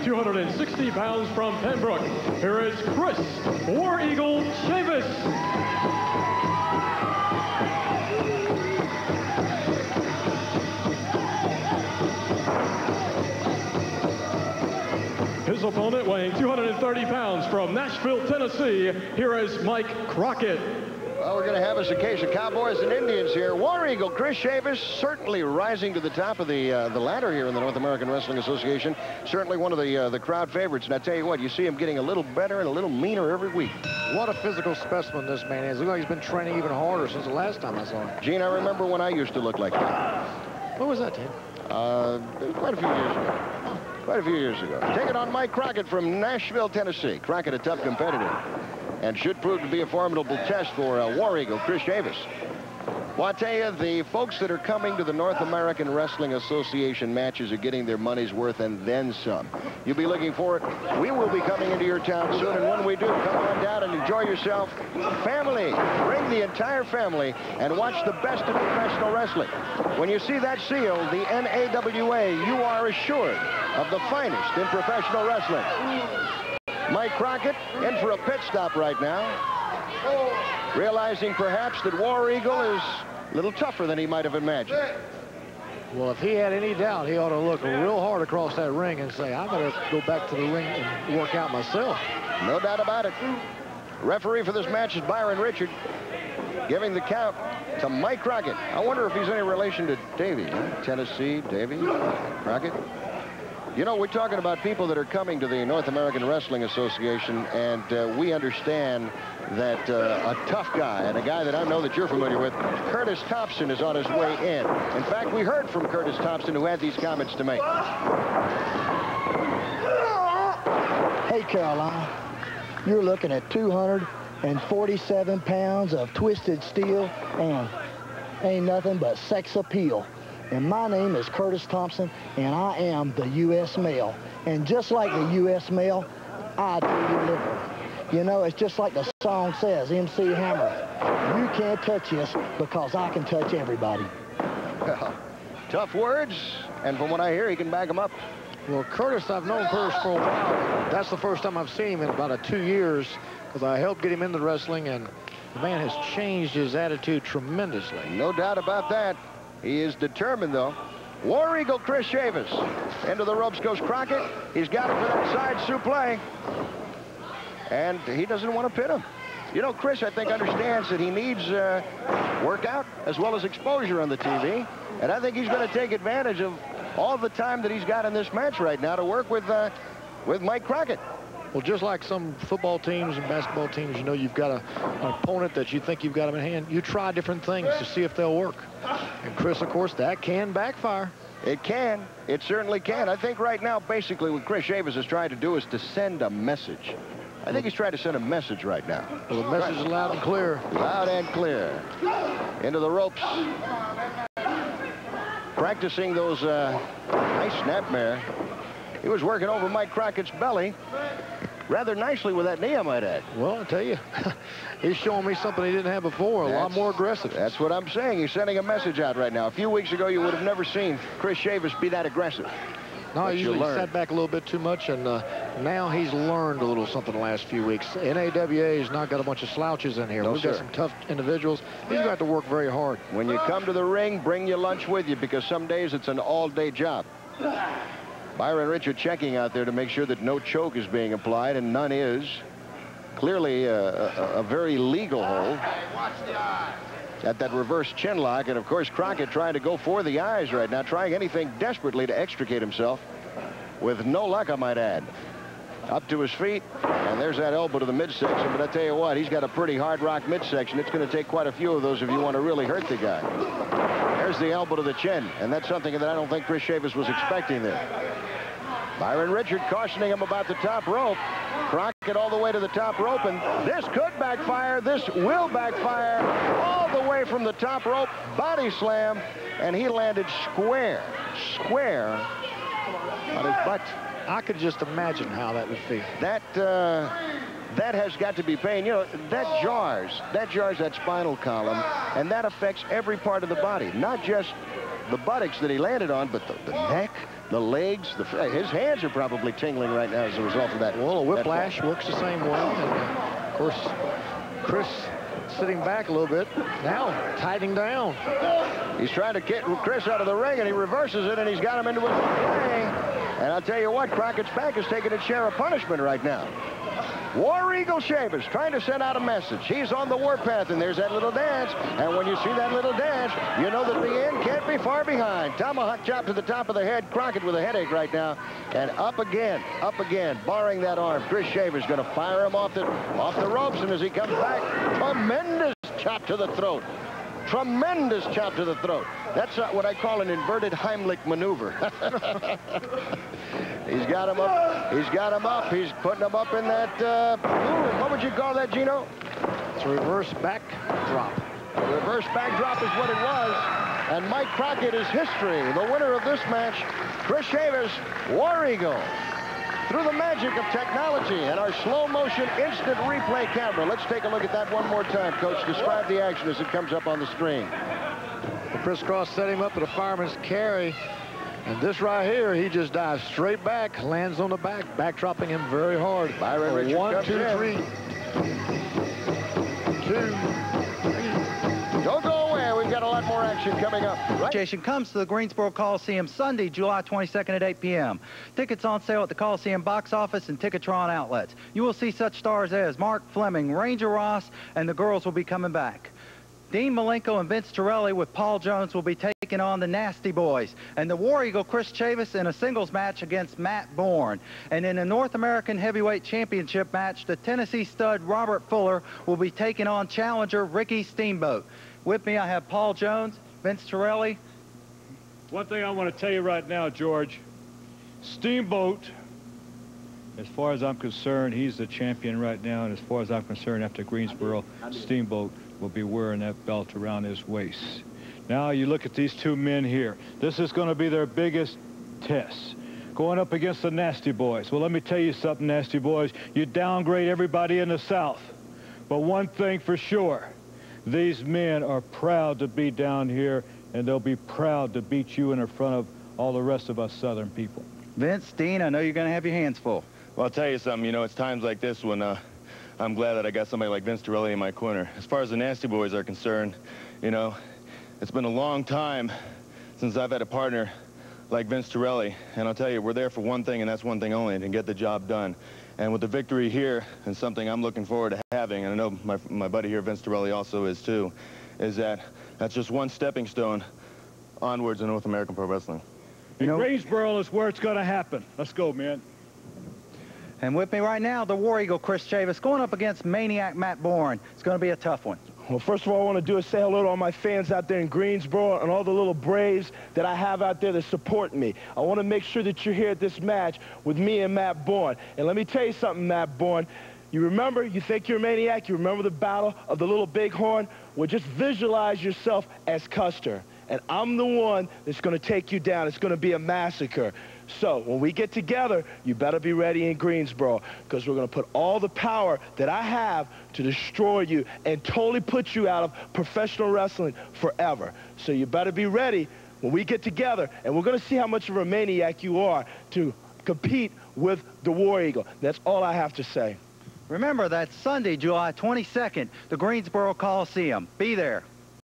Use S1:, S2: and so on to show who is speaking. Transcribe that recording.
S1: 260 pounds from Pembroke, here is Chris War Eagle Chavis. His opponent, weighing 230 pounds from Nashville, Tennessee, here is Mike Crockett.
S2: Well, we're going to have us a case of Cowboys and Indians here. War Eagle Chris Chavis certainly rising to the top of the ladder here in the North American Wrestling Association. Certainly one of the crowd favorites. And I tell you what, you see him getting a little better and a little meaner every week.
S3: What a physical specimen this man is. Look like he's been training even harder since the last time I saw him.
S2: Gene, I remember when I used to look like that.
S3: What was that, Ted?
S2: Quite a few years ago. Quite a few years ago. Take it on Mike Crockett from Nashville, Tennessee. Crockett, a tough competitor, and should prove to be a formidable test for War Eagle Chris Chavis. Well, I tell you, the folks that are coming to the North American Wrestling Association matches are getting their money's worth and then some. You'll be looking for it. We will be coming into your town soon, and when we do, come on down and enjoy yourself. Family, bring the entire family and watch the best of professional wrestling. When you see that seal, the NAWA, you are assured of the finest in professional wrestling. Mike Crockett in for a pit stop right now, realizing perhaps that War Eagle is a little tougher than he might have imagined.
S3: Well, if he had any doubt, he ought to look real hard across that ring and say, I better go back to the ring and work out myself.
S2: No doubt about it. Referee for this match is Byron Richard, giving the count to Mike Crockett. I wonder if he's any relation to Davey, huh? Tennessee, Davey, Crockett. You know, we're talking about people that are coming to the North American Wrestling Association, and we understand that a tough guy, and a guy that I know that you're familiar with, Curtis Thompson, is on his way in. In fact, we heard from Curtis Thompson, who had these comments to make.
S4: Hey, Carolina, you're looking at 247 pounds of twisted steel and ain't nothing but sex appeal. And my name is Curtis Thompson, and I am the U.S. Mail. And just like the U.S. Mail, I deliver. You know, it's just like the song says, MC Hammer. You can't touch us because I can touch everybody.
S2: Well, tough words, and from what I hear, he can back them up.
S3: Well, Curtis, I've known Curtis for a while. That's the first time I've seen him in about 2 years, because I helped get him into wrestling, and the man has changed his attitude tremendously.
S2: No doubt about that. He is determined, though. War Eagle Chris Chavis. Into the ropes goes Crockett. He's got it for that side suplex. And he doesn't want to pin him. You know, Chris, I think, understands that he needs workout as well as exposure on the TV. And I think he's going to take advantage of all the time that he's got in this match right now to work with Mike Crockett.
S3: Well, just like some football teams and basketball teams, you know, you've got an opponent that you think you've got him in hand. You try different things to see if they'll work. And Chris, of course, that can backfire.
S2: It can. It certainly can. I think right now, basically, what Chris Chavis is trying to do is to send a message. I think he's trying to send a message right now.
S3: Well, the message is loud and clear.
S2: Loud and clear. Into the ropes. Practicing those nice snapmare. He was working over Mike Crockett's belly rather nicely with that knee, I might add.
S3: Well, I tell you, he's showing me something he didn't have before, a lot more aggressive.
S2: That's what I'm saying. He's sending a message out right now. A few weeks ago, you would have never seen Chris Chavis be that aggressive.
S3: No, he usually sat back a little bit too much, and now he's learned a little something the last few weeks. NAWA has not got a bunch of slouches in here. We've got some tough individuals. He's got to work very hard.
S2: When you come to the ring, bring your lunch with you, because some days it's an all-day job. Byron Richard checking out there to make sure that no choke is being applied, and none is. Clearly a very legal hold. At that reverse chin lock, and of course Crockett trying to go for the eyes right now, trying anything desperately to extricate himself, with no luck, I might add. Up to his feet, and there's that elbow to the midsection, but I tell you what, he's got a pretty hard rock midsection. It's going to take quite a few of those if you want to really hurt the guy. There's the elbow to the chin, and that's something that I don't think Chris Chavis was expecting there. Byron Richard cautioning him about the top rope. Crockett all the way to the top rope, and this could backfire. This will backfire all the way from the top rope. Body slam, and he landed square on his butt.
S3: I could just imagine how that would feel.
S2: That has got to be pain. You know, that jars that spinal column, and that affects every part of the body, not just the buttocks that he landed on, but the neck, the legs, his hands are probably tingling right now as a result of that.
S3: Well, a whiplash works the same way. And, of course, Chris sitting back a little bit. Now tightening down.
S2: He's trying to get Chris out of the ring, and he reverses it, and he's got him into his ring. And I'll tell you what, Crockett's back is taking its share of punishment right now. War Eagle Chavis trying to send out a message. He's on the warpath, and there's that little dance. And when you see that little dance, you know that the end can't be far behind. Tomahawk chop to the top of the head. Crockett with a headache right now. And up again, barring that arm. Chris Shaver's going to fire him off the ropes, and as he comes back, tremendous chop to the throat. Tremendous chop to the throat. That's what I call an inverted Heimlich maneuver. He's got him up. He's got him up. He's putting him up in that, what would you call that, Gino?
S3: It's a reverse backdrop.
S2: A reverse backdrop is what it was. And Mike Crockett is history. The winner of this match, Chris Shavers, War Eagle. Through the magic of technology and our slow-motion instant replay camera. Let's take a look at that one more time, Coach. Describe the action as it comes up on the screen.
S3: The crisscross set him up with a fireman's carry. And this right here, he just dives straight back, lands on the back, backdropping him very hard.
S2: Byron Richards
S3: 1, 2, 3. 2, 3.
S2: Don't go away. We've got a lot more action coming up.
S5: Right? Comes to the Greensboro Coliseum Sunday, July 22nd at 8 p.m. Tickets on sale at the Coliseum box office and Ticketron outlets. You will see such stars as Mark Fleming, Ranger Ross, and the girls will be coming back. Dean Malenko and Vince Torelli with Paul Jones will be taking on the Nasty Boys. And the War Eagle Chris Chavis in a singles match against Matt Bourne. And in a North American Heavyweight Championship match, the Tennessee stud Robert Fuller will be taking on challenger Ricky Steamboat. With me, I have Paul Jones, Vince Torelli.
S1: One thing I want to tell you right now, George, Steamboat, as far as I'm concerned, he's the champion right now. And as far as I'm concerned, after Greensboro, Steamboat will be wearing that belt around his waist. Now you look at these two men here. This is going to be their biggest test, going up against the Nasty Boys. Well, let me tell you something, Nasty Boys. You downgrade everybody in the South. But one thing for sure, these men are proud to be down here, and they'll be proud to beat you in front of all the rest of us Southern people.
S5: Vince, Dean, I know you're going to have your hands full.
S6: Well, I'll tell you something. You know, it's times like this when I'm glad that I got somebody like Vince Torelli in my corner. As far as the Nasty Boys are concerned, you know, it's been a long time since I've had a partner like Vince Torelli. And I'll tell you, we're there for one thing, and that's one thing only, to get the job done. And with the victory here, and something I'm looking forward to having, and I know my buddy here, Vince Torelli, also is too, is that's just one stepping stone onwards in North American Pro Wrestling.
S1: You know, Greensboro is where it's going to happen. Let's go, man.
S5: And with me right now, the War Eagle Chris Chavis going up against Maniac Matt Bourne. It's going to be a tough one.
S7: Well, first of all, I want to do is say hello to all my fans out there in Greensboro and all the little Braves that I have out there that support me. I want to make sure that you're here at this match with me and Matt Bourne. And let me tell you something, Matt Bourne. You remember, you think you're a maniac, you remember the battle of the little bighorn? Well, just visualize yourself as Custer. And I'm the one that's going to take you down. It's going to be a massacre. So when we get together, you better be ready in Greensboro, because we're going to put all the power that I have to destroy you and totally put you out of professional wrestling forever. So you better be ready when we get together, and we're going to see how much of a maniac you are to compete with the War Eagle. That's all I have to say.
S5: Remember, that's Sunday, July 22nd, the Greensboro Coliseum. Be there.